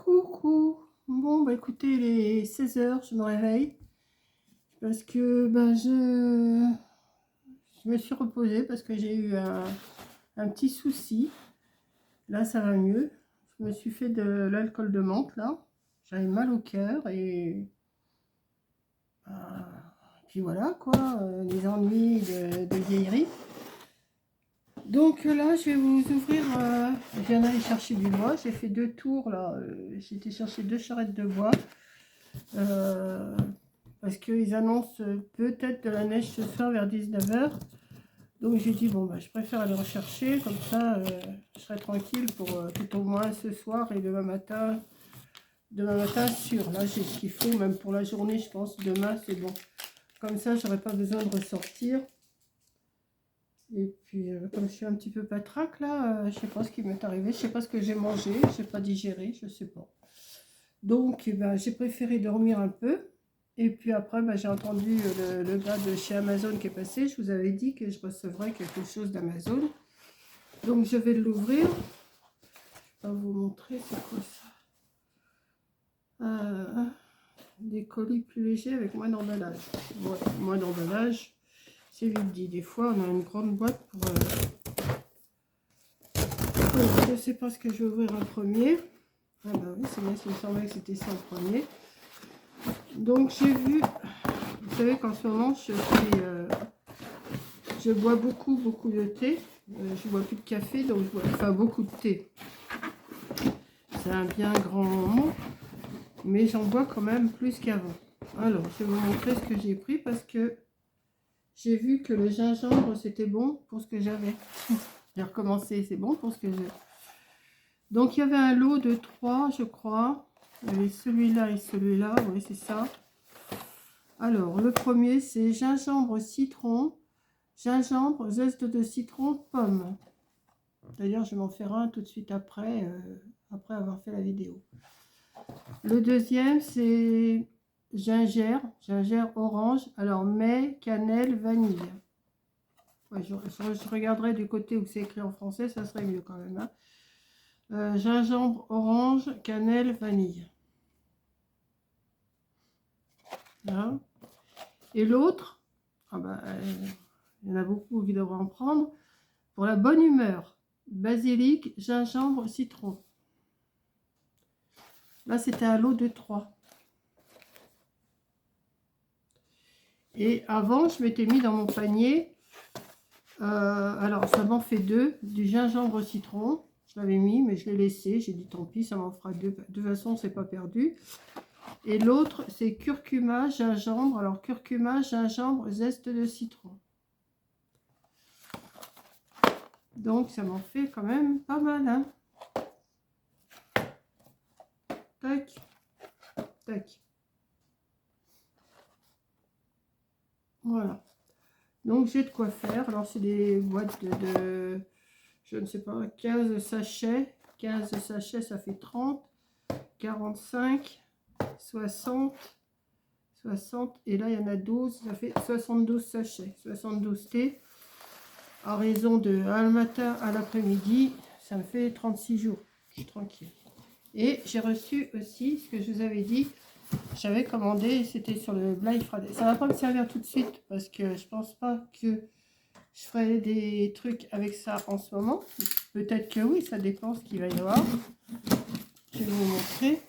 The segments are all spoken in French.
Coucou. Bon, bah écoutez, il est 16 h, je me réveille. Parce que je me suis reposée parce que j'ai eu un petit souci. Là, ça va mieux. Je me suis fait de l'alcool de menthe, là. J'avais mal au cœur euh, puis voilà, quoi. Les ennuis de vieillerie. Donc là, je vais vous ouvrir. Je viens d'aller chercher du bois. J'ai fait 2 tours, là. J'ai été chercher 2 charrettes de bois. Parce qu'ils annoncent peut-être de la neige ce soir vers 19 h. Donc j'ai dit, bon, bah, je préfère aller rechercher, comme ça je serai tranquille pour tout au moins ce soir et demain matin sûr. Là j'ai ce qu'il faut, même pour la journée, je pense. Demain c'est bon. Comme ça, j'aurai pas besoin de ressortir. Et puis comme je suis un petit peu patraque là, je sais pas ce qui m'est arrivé, je sais pas ce que j'ai mangé, je sais pas digéré, je sais pas. Donc eh ben, j'ai préféré dormir un peu. Et puis après, bah, j'ai entendu le gars de chez Amazon qui est passé. Je vous avais dit que je recevrais quelque chose d'Amazon. Donc je vais l'ouvrir. Je vais vous montrer c'est quoi ça. Des colis plus légers avec moins d'emballage. Ouais, moins d'emballage, c'est vite dit. Des fois, on a une grande boîte pour... je ne sais pas ce que je vais ouvrir en premier. Ah bah oui, c'est bien, il me semblait que c'était ça en premier. Donc j'ai vu... Vous savez qu'en ce moment, je bois beaucoup de thé. Je bois plus de café, donc je bois enfin beaucoup de thé. C'est un bien grand mot, mais j'en bois quand même plus qu'avant. Alors, je vais vous montrer ce que j'ai pris parce que j'ai vu que le gingembre, c'était bon pour ce que j'avais. J'ai recommencé, c'est bon pour ce que j'ai. Donc, il y avait un lot de 3, je crois. Il y avait celui-là et celui-là, oui, c'est ça. Alors, le premier, c'est gingembre citron. Gingembre, zeste de citron, pomme. D'ailleurs, je vais m'en faire un tout de suite après, après avoir fait la vidéo. Le deuxième, c'est gingère orange. Alors, mai, cannelle, vanille. Ouais, je regarderai du côté où c'est écrit en français, ça serait mieux quand même. Hein. Gingembre, orange, cannelle, vanille. Là. Et l'autre, ah bah, il y en a beaucoup qui devraient en prendre. Pour la bonne humeur, basilic, gingembre, citron. Là, c'était un lot de 3. Et avant, je m'étais mis dans mon panier. Alors, ça m'en fait 2. Du gingembre citron. Je l'avais mis, mais je l'ai laissé. J'ai dit, tant pis, ça m'en fera 2. De toute façon, c'est pas perdu. Et l'autre, c'est curcuma, gingembre. Alors, curcuma, gingembre, zeste de citron. Donc, ça m'en fait quand même pas mal. Hein. Tac. Tac. Voilà. Donc, j'ai de quoi faire. Alors, c'est des boîtes de, je ne sais pas, 15 sachets. 15 sachets, ça fait 30, 45, 60, 60. Et là, il y en a 12, ça fait 72 sachets. 72 thés. À raison de un le matin à l'après-midi, ça me fait 36 jours. Je suis tranquille. Et j'ai reçu aussi ce que je vous avais dit. J'avais commandé, c'était sur le Black Friday. Ça ne va pas me servir tout de suite parce que je pense pas que je ferai des trucs avec ça en ce moment. Peut-être que oui, ça dépend ce qu'il va y avoir. Je vais vous montrer.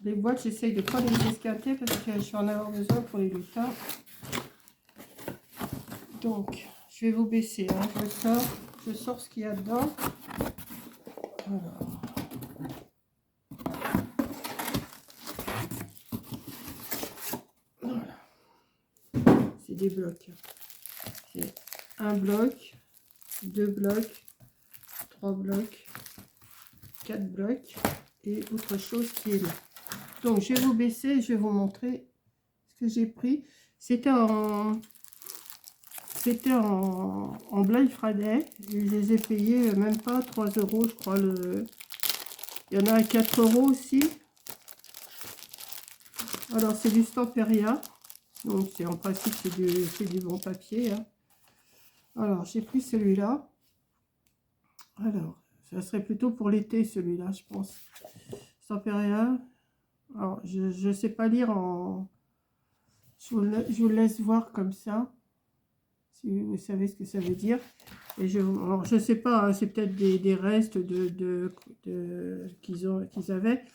Les boîtes, j'essaye de ne pas les esquinter parce que je vais en avoir besoin pour les lutins. Donc, je vais vous baisser. Hein. Je sors ce qu'il y a dedans. Alors. Voilà. C'est des blocs. C'est un bloc, 2 blocs, 3 blocs, 4 blocs et autre chose qui est là. Donc, je vais vous baisser et je vais vous montrer ce que j'ai pris. C'était en Black Friday. Et je les ai payés même pas 3 €, je crois. Il y en a à 4 € aussi. Alors, c'est du Stamperia. Donc, en principe, c'est du bon papier. Hein. Alors, j'ai pris celui-là. Alors, Ça serait plutôt pour l'été, celui-là, je pense. Stamperia. Alors, je ne sais pas lire en... Je vous laisse voir comme ça, si vous savez ce que ça veut dire. Et alors, je ne sais pas, hein, c'est peut-être des restes qu'ils avaient.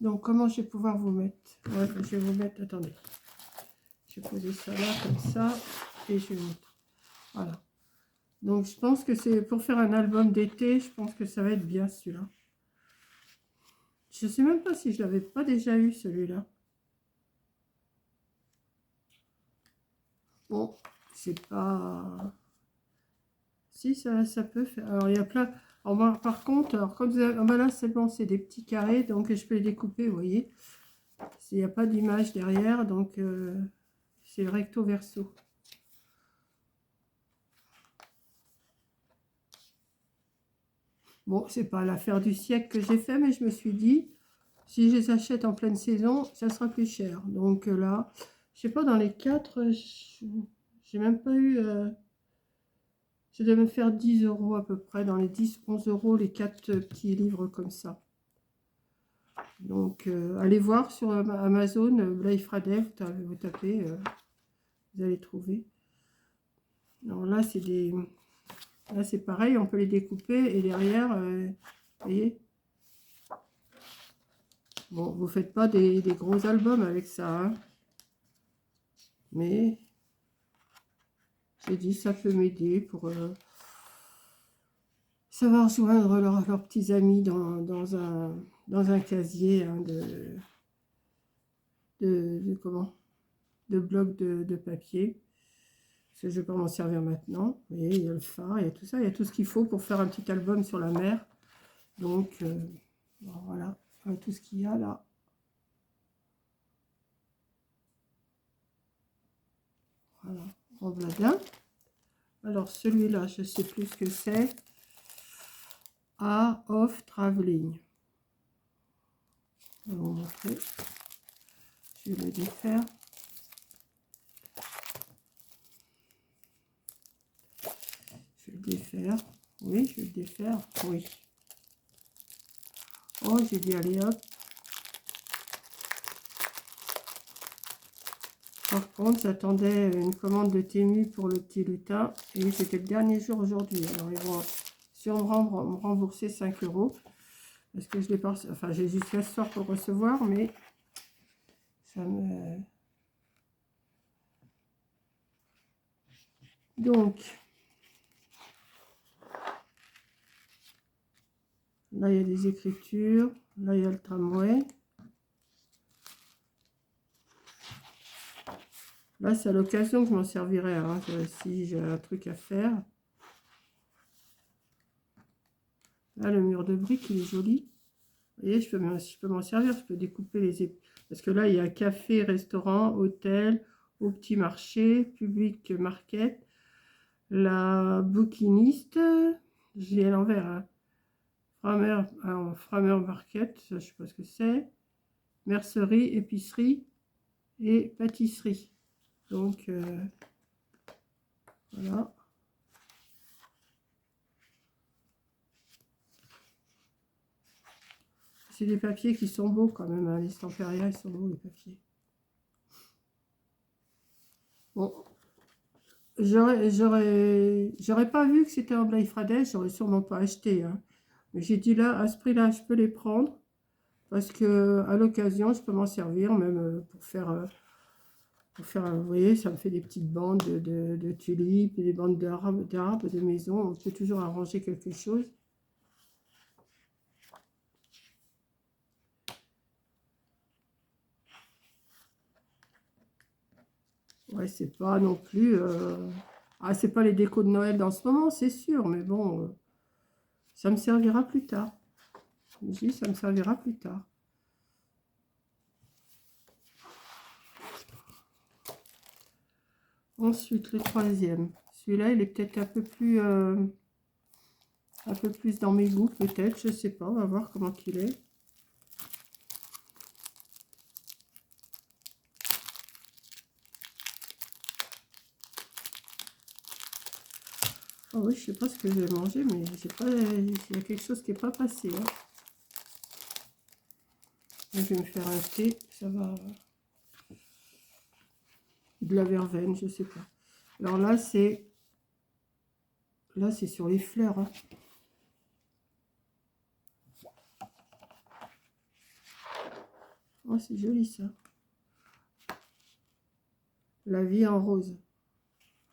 Donc, comment je vais pouvoir vous mettre? Ouais, je vais vous mettre... Attendez. Je vais poser ça là, comme ça. Et je vais mettre... Voilà. Donc, je pense que c'est pour faire un album d'été. Je pense que ça va être bien, celui-là. Je ne sais même pas si je l'avais pas déjà eu, celui-là. Bon, c'est pas... Si, ça peut faire... Alors, il y a plein... Alors, par contre, alors, comme vous avez... Ah, ben là, c'est bon, c'est des petits carrés, donc je peux les découper, vous voyez. Il n'y a pas d'image derrière, donc c'est recto verso. Bon, c'est pas l'affaire du siècle que j'ai fait, mais je me suis dit, si je les achète en pleine saison, ça sera plus cher. Donc là, je sais pas, dans les 4, j'ai même pas eu... je devais me faire 10 € à peu près, dans les 10-11 € les 4 petits livres comme ça. Donc, allez voir sur Amazon, Black Friday, vous tapez, vous allez trouver. Alors là, c'est des... Là, c'est pareil, on peut les découper et derrière, vous voyez. Bon, vous faites pas des gros albums avec ça, hein. Mais j'ai dit, ça peut m'aider pour savoir joindre leurs petits amis dans un casier, hein, comment, de blocs de papier. Parce que je ne vais pas m'en servir maintenant. Vous voyez, il y a le phare, il y a tout ça, il y a tout ce qu'il faut pour faire un petit album sur la mer. Donc, bon, voilà, tout ce qu'il y a là. Voilà, en bladin. Alors, celui-là, je ne sais plus ce que c'est. Art of Traveling. Je vais vous montrer. Je vais le défaire. Je vais le défaire. Oui, je vais le défaire. Oui. Oh, j'ai dit allez hop. Par contre, j'attendais une commande de Temu pour le petit lutin. Et c'était le dernier jour aujourd'hui. Alors, ils vont sûrement me rembourser 5 €. Parce que je l'ai pas... Enfin, j'ai jusqu'à ce soir pour le recevoir, mais ça me... Donc, là, il y a des écritures. Là, il y a le tramway. Là, c'est à l'occasion que je m'en servirai, hein, si j'ai un truc à faire. Là, le mur de briques, il est joli. Vous voyez, je peux m'en servir, je peux découper les... Parce que là, il y a café, restaurant, hôtel, au petit marché, public market, la bouquiniste, j'ai à l'envers, hein. Framer market, ça, je sais pas ce que c'est, mercerie, épicerie et pâtisserie. Donc, voilà. C'est des papiers qui sont beaux quand même, hein. Les Stamperia, ils sont beaux, les papiers. Bon, j'aurais pas vu que c'était en Black Friday, j'aurais sûrement pas acheté, hein. Mais j'ai dit là, à ce prix-là, je peux les prendre. Parce que à l'occasion, je peux m'en servir, même vous voyez, ça me fait des petites bandes de tulipes, et des bandes d'arbres, de maison. On peut toujours arranger quelque chose. Ouais, c'est pas non plus... Ah, c'est pas les décos de Noël dans ce moment, c'est sûr, mais bon, ça me servira plus tard. Je dis, ça me servira plus tard. Ensuite, le troisième. Celui-là, il est peut-être un peu plus dans mes goûts, peut-être, je sais pas, on va voir comment qu'il est. Oh, oui, je sais pas ce que je vais manger, mais j'ai pas, il y a quelque chose qui n'est pas passé. Hein. Là, je vais me faire un thé, ça va. De la verveine, je sais pas. Alors là, c'est sur les fleurs. Hein. Oh, c'est joli ça. La vie en rose.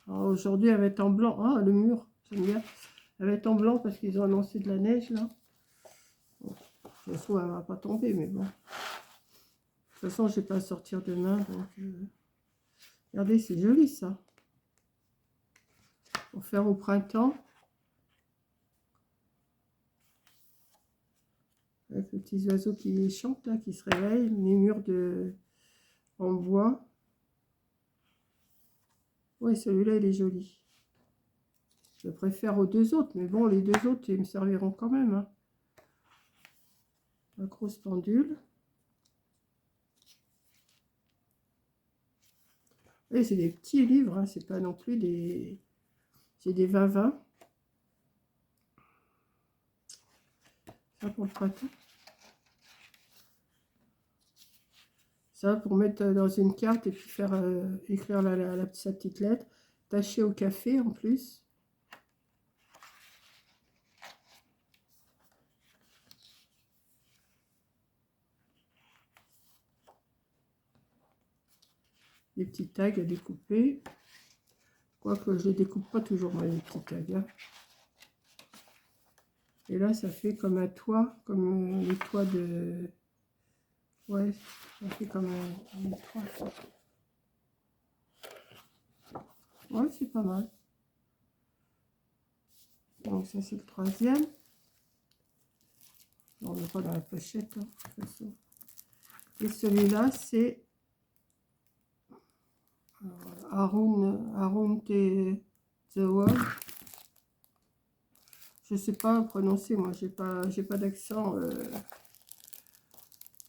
Aujourd'hui, elle va être en blanc. Ah, le mur, j'aime bien. Elle va être en blanc parce qu'ils ont annoncé de la neige là. Bon, de toute façon, elle va pas tomber, mais bon. De toute façon, je vais pas sortir demain. Donc, regardez, c'est joli ça. Pour faire au printemps. Avec les petits oiseaux qui chantent là, qui se réveillent. Les murs en bois. Oui, celui-là, il est joli. Je préfère aux deux autres, mais bon, les deux autres, ils me serviront quand même. Hein. La grosse pendule. Et c'est des petits livres, hein, c'est pas non plus des... C'est des 20-20. Ça pour le printemps. Ça pour mettre dans une carte et puis faire écrire sa petite lettre. Taché au café en plus. Des petits tags à découper. Quoique je ne les découpe pas toujours, moi, les petits tags. Hein. Et là, ça fait comme un toit, comme les toits de... Ouais, ça fait comme un toit. Ça. Ouais, c'est pas mal. Donc ça, c'est le troisième. On n'est pas dans la pochette, hein, de toute façon. Et celui-là, c'est Arun the World. Je sais pas prononcer, moi, j'ai pas d'accent.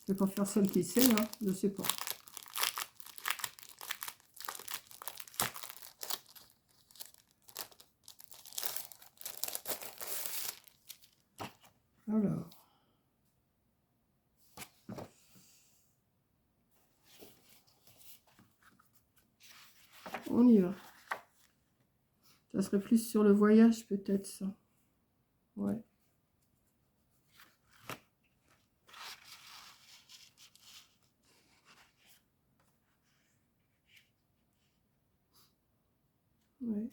Je vais pas faire celle qui sait, hein, je sais pas. Alors. On y va. Ça serait plus sur le voyage, peut-être, ça. Ouais. Ouais.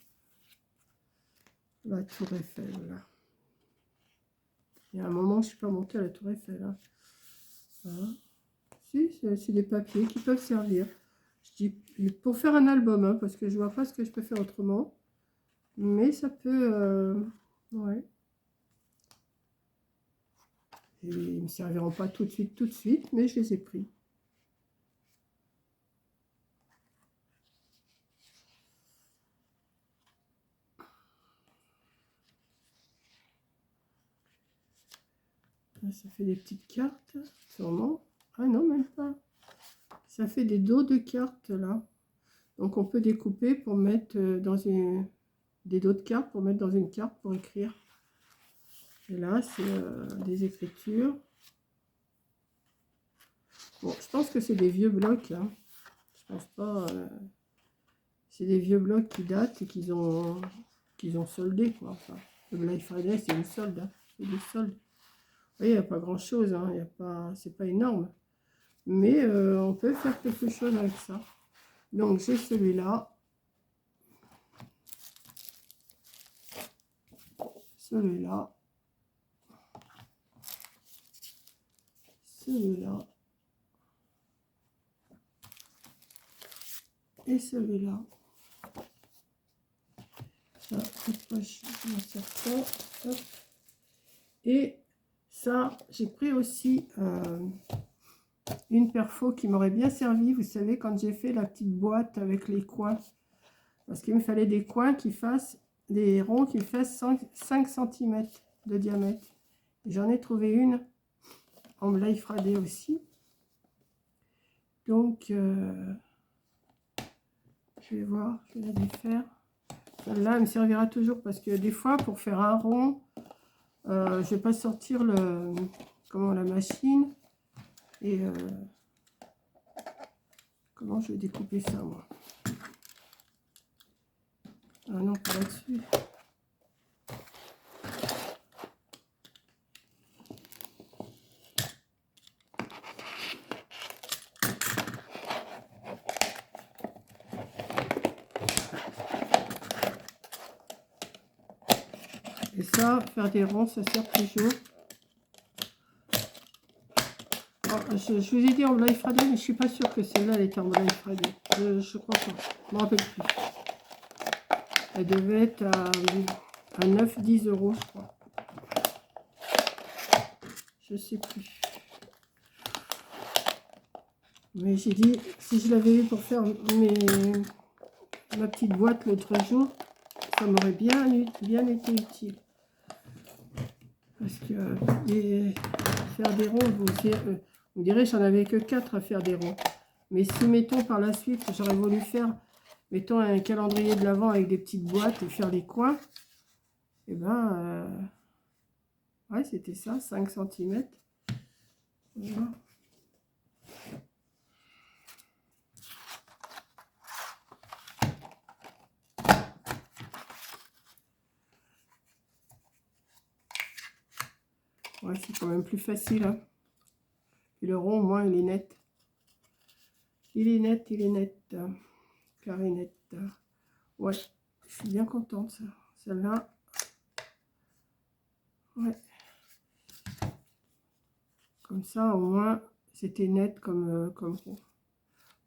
La Tour Eiffel, là. Il y a un moment, je ne suis pas montée à la Tour Eiffel. Hein. Voilà. Si, c'est des papiers qui peuvent servir. Je dis pour faire un album, hein, parce que je vois pas ce que je peux faire autrement. Mais ça peut... ouais. Et ils ne me serviront pas tout de suite, mais je les ai pris. Ça fait des petites cartes, sûrement. Ah non, même pas. Ça fait des dos de cartes, là. Donc, on peut découper pour mettre dans des dos de cartes, pour mettre dans une carte, pour écrire. Et là, c'est des écritures. Bon, je pense que c'est des vieux blocs, hein. Je pense pas... c'est des vieux blocs qui datent et qu'ils ont soldé, quoi. Enfin, le Black Friday, c'est une solde, hein. C'est des soldes. Vous voyez, il n'y a pas grand-chose, hein. C'est pas énorme. Mais on peut faire quelque chose avec ça. Donc, j'ai celui-là. Celui-là. Celui-là. Et celui-là. Ça, cette poche, je m'en sers ça. Hop. Et ça, j'ai pris aussi une perfo qui m'aurait bien servi. Vous savez, quand j'ai fait la petite boîte avec les coins. Parce qu'il me fallait des coins qui fassent, des ronds qui fassent 5 cm de diamètre. J'en ai trouvé une en Black Friday aussi. Donc, je vais voir, je vais la défaire. Celle-là, elle me servira toujours parce que des fois, pour faire un rond, je vais pas sortir la machine. Et comment je vais découper ça, moi? Ah non, pas là-dessus. Et ça, faire des ronds, ça sert toujours. Oh, je vous ai dit en Black Friday, mais je suis pas sûre que celle-là, elle était en Black Friday. Je crois pas. Je me rappelle plus. Elle devait être à 9-10 €, je crois. Je sais plus. Mais j'ai dit, si je l'avais eu pour faire ma petite boîte l'autre jour, ça m'aurait bien été utile. Parce que faire des ronds, vous direz, j'en avais que 4 à faire des ronds. Mais si, mettons, par la suite, j'aurais voulu faire, mettons, un calendrier de l'Avent avec des petites boîtes et faire les coins, et ben, ouais, c'était ça, 5 cm. Voilà. Ouais, c'est quand même plus facile. Hein. Et le rond, au moins, il est net. Il est net, il est net. Carré net. Ouais, je suis bien contente, ça. Celle-là. Ouais. Comme ça, au moins, c'était net comme rond.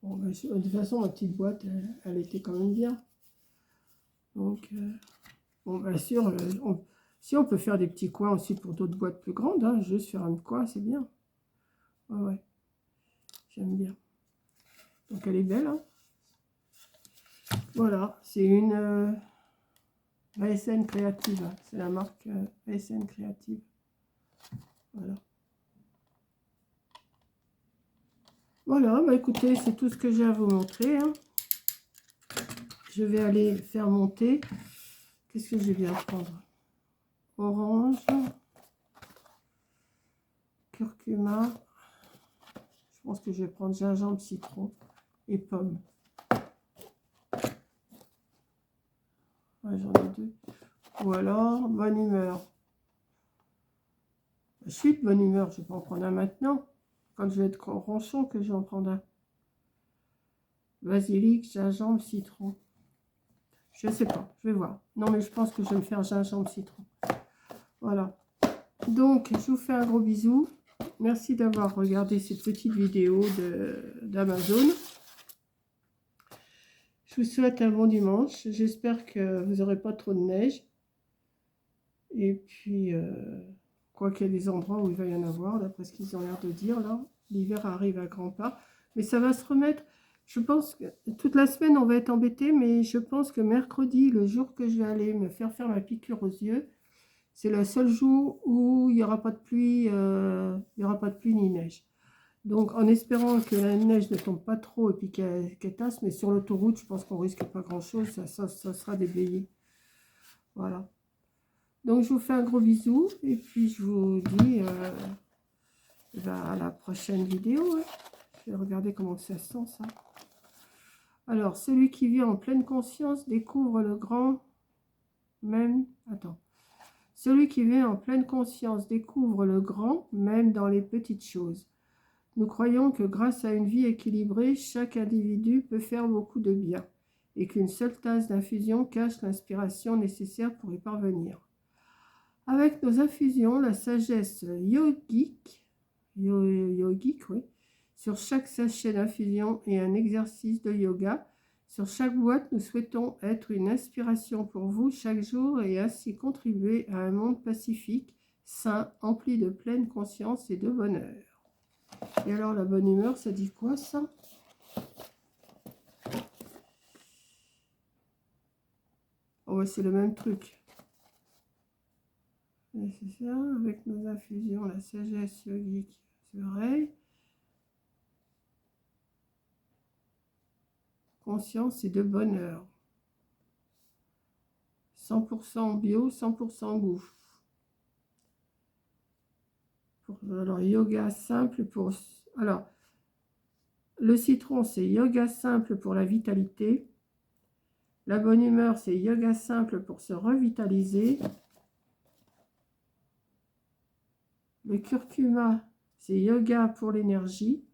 Bon, ben, de toute façon, ma petite boîte, elle était quand même bien. Donc, bon, bien sûr, si on peut faire des petits coins aussi pour d'autres boîtes plus grandes, hein, juste faire un coin, c'est bien. Ouais, ouais. J'aime bien. Donc, elle est belle. Hein. Voilà, c'est une ASN Créative. C'est la marque ASN Créative. Voilà. Voilà, bah écoutez, c'est tout ce que j'ai à vous montrer. Hein. Je vais aller faire monter. Qu'est-ce que je vais bien prendre? Orange, curcuma. Je pense que je vais prendre gingembre, citron et pomme. Ouais, j'en ai 2. Ou alors, bonne humeur. Je suis de bonne humeur, je vais pas en prendre un maintenant. Quand je vais être ronchon, que je vais en prendre un. Basilic, gingembre, citron. Je sais pas, je vais voir. Non, mais je pense que je vais me faire gingembre, citron. Voilà. Donc, je vous fais un gros bisou. Merci d'avoir regardé cette petite vidéo d'Amazon. Je vous souhaite un bon dimanche. J'espère que vous n'aurez pas trop de neige. Et puis, quoi qu'il y ait des endroits où il va y en avoir, d'après ce qu'ils ont l'air de dire, là. L'hiver arrive à grands pas. Mais ça va se remettre. Je pense que toute la semaine, on va être embêté, mais je pense que mercredi, le jour que je vais aller me faire ma piqûre aux yeux, c'est le seul jour où il n'y aura pas de pluie, il y aura pas de pluie ni neige. Donc, en espérant que la neige ne tombe pas trop et puis qu'elle tasse, mais sur l'autoroute, je pense qu'on risque pas grand-chose, ça sera déblayé. Voilà. Donc, je vous fais un gros bisou et puis je vous dis à la prochaine vidéo. Hein. Je vais regarder comment ça sent, ça. Alors, celui qui vit en pleine conscience découvre le grand même... Attends. Celui qui vit en pleine conscience découvre le grand même dans les petites choses. Nous croyons que grâce à une vie équilibrée, chaque individu peut faire beaucoup de bien et qu'une seule tasse d'infusion cache l'inspiration nécessaire pour y parvenir. Avec nos infusions, la sagesse yogique, oui, sur chaque sachet d'infusion et un exercice de yoga, sur chaque boîte, nous souhaitons être une inspiration pour vous chaque jour et ainsi contribuer à un monde pacifique, sain, empli de pleine conscience et de bonheur. Et alors, la bonne humeur, ça dit quoi, ça? Oh, ouais, c'est le même truc. C'est ça, avec nos infusions, la sagesse yogique, c'est pareil. Conscience et de bonheur. 100% bio, 100% goût. Alors, yoga simple pour... Alors, le citron, c'est yoga simple pour la vitalité. La bonne humeur, c'est yoga simple pour se revitaliser. Le curcuma, c'est yoga pour l'énergie.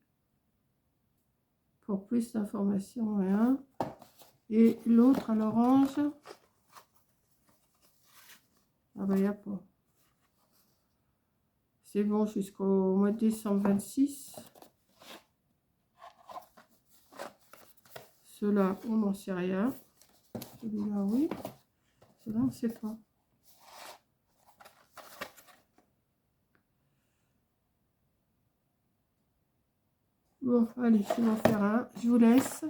Pour plus d'informations, rien. Et l'autre à l'orange, ah ben, il n'y a pas. C'est bon jusqu'au mois de décembre 26. Ceux-là, on n'en sait rien. Celui-là, oui. Ceux-là, on ne sait pas. Bon, allez, je vais en faire un. Je vous laisse.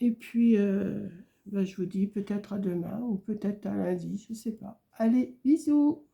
Et puis, ben, je vous dis peut-être à demain ou peut-être à lundi, je ne sais pas. Allez, bisous!